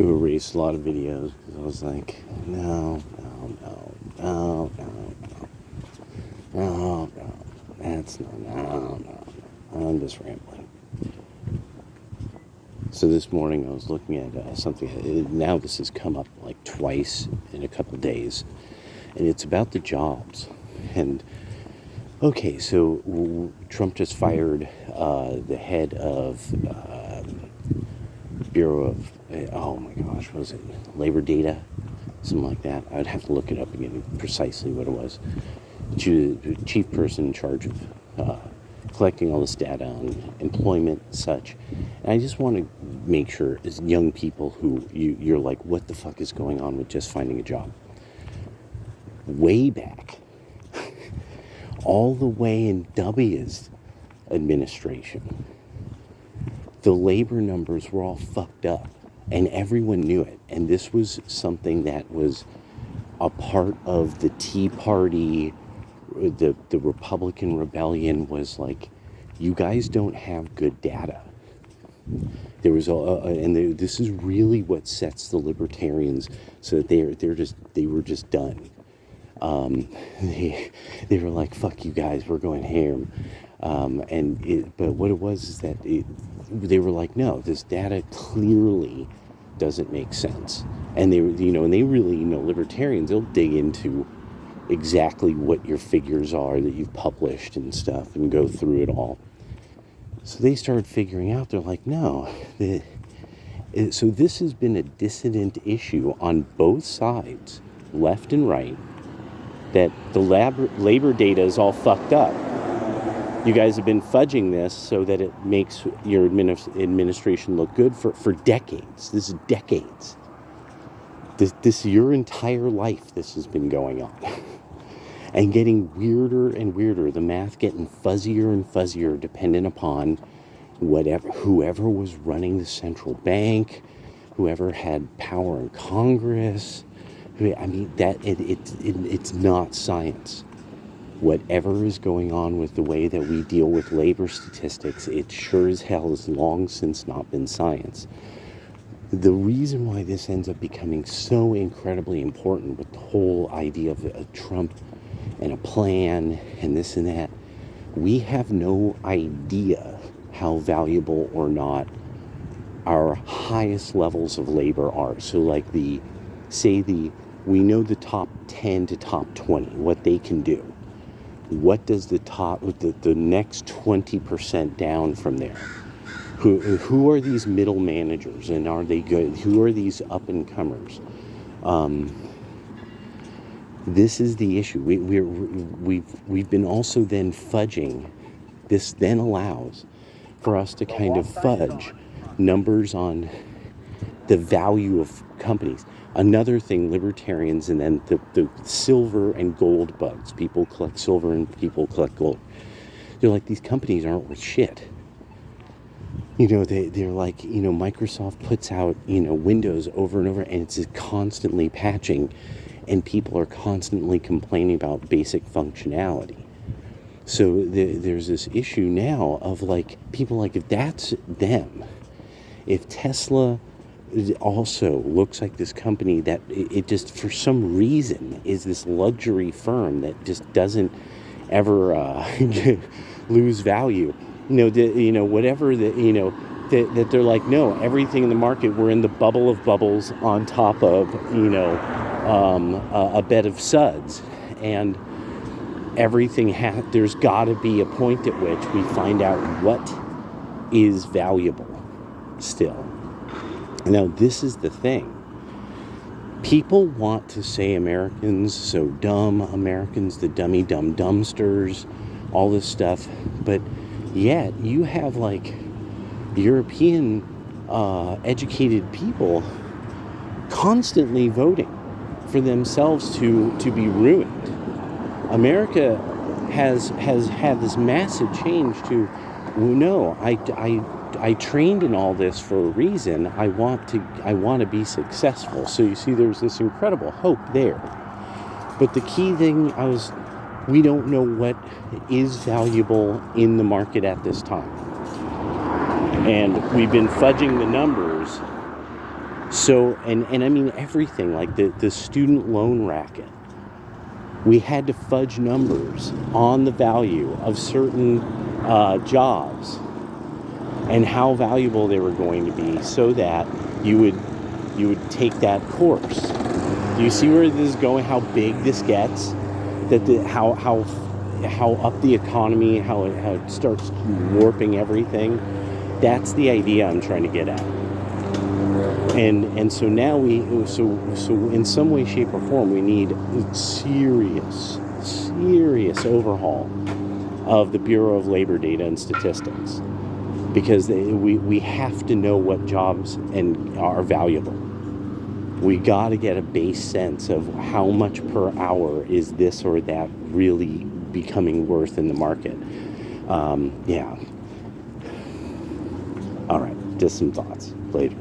to erase a lot of videos because I was like, no, no, no, no, no, no, no, that's no. I'm just rambling. So this morning I was looking at something. Now this has come up like twice in a couple days, and it's about the jobs. And okay, so Trump just fired the head of Bureau of, oh my gosh, what was it? Labor data? Something like that. I'd have to look it up again, precisely what it was. Chief person in charge of collecting all this data on employment and such. And I just want to make sure, as young people who you're like, what the fuck is going on with just finding a job? Way back, all the way in W's administration, the labor numbers were all fucked up, and everyone knew it. And this was something that was a part of the Tea Party. The Republican rebellion was like, you guys don't have good data. There was this is really what sets the libertarians so that they were just done. They were like, fuck you guys, we're going ham. But what it was is that they were like, no, this data clearly doesn't make sense. And they really, libertarians, they'll dig into exactly what your figures are that you've published and stuff and go through it all. So they started figuring out, they're like, no. So this has been a dissident issue on both sides, left and right, that the labor data is all fucked up. You guys have been fudging this so that it makes your administration look good for decades. This is decades. This your entire life this has been going on. And getting weirder and weirder, the math getting fuzzier and fuzzier dependent upon whoever was running the central bank, whoever had power in Congress. I mean, that it's not science. Whatever is going on with the way that we deal with labor statistics, it sure as hell has long since not been science. The reason why this ends up becoming so incredibly important with the whole idea of Trump and a plan and this and that, we have no idea how valuable or not our highest levels of labor are. So like we know the top 10 to top 20, what they can do. What does the next 20% down from there? Who are these middle managers, and are they good? Who are these up and comers? This is the issue. We've been also then fudging. This then allows for us to kind of fudge numbers on the value of companies. Another thing, libertarians, and then the silver and gold bugs. People collect silver and people collect gold. They're like, these companies aren't worth shit. They're like, Microsoft puts out, Windows over and over, and it's constantly patching, and people are constantly complaining about basic functionality. So there's this issue now of like, people like, if that's them, if Tesla also looks like this company that it just for some reason is this luxury firm that just doesn't ever lose value, whatever that they're like, no, everything in the market, we're in the bubble of bubbles on top of a bed of suds, and everything there's got to be a point at which we find out what is valuable still. Now, this is the thing. People want to say Americans so dumb, Americans the dummy dumb dumbsters, all this stuff, but yet you have like European educated people constantly voting for themselves to be ruined. America has had this massive change to, no, I trained in all this for a reason. I want to be successful. So you see, there's this incredible hope there. But the key thing we don't know what is valuable in the market at this time. And we've been fudging the numbers So, and I mean everything, like the student loan racket. We had to fudge numbers on the value of certain jobs and how valuable they were going to be, so that you would take that course. Do you see where this is going? How big this gets? How up the economy, how it starts warping everything. That's the idea I'm trying to get at. And so now so in some way, shape, or form, we need serious overhaul of the Bureau of Labor Data and Statistics, because we have to know what jobs are valuable. We got to get a base sense of how much per hour is this or that really becoming worth in the market. Yeah. All right, just some thoughts later.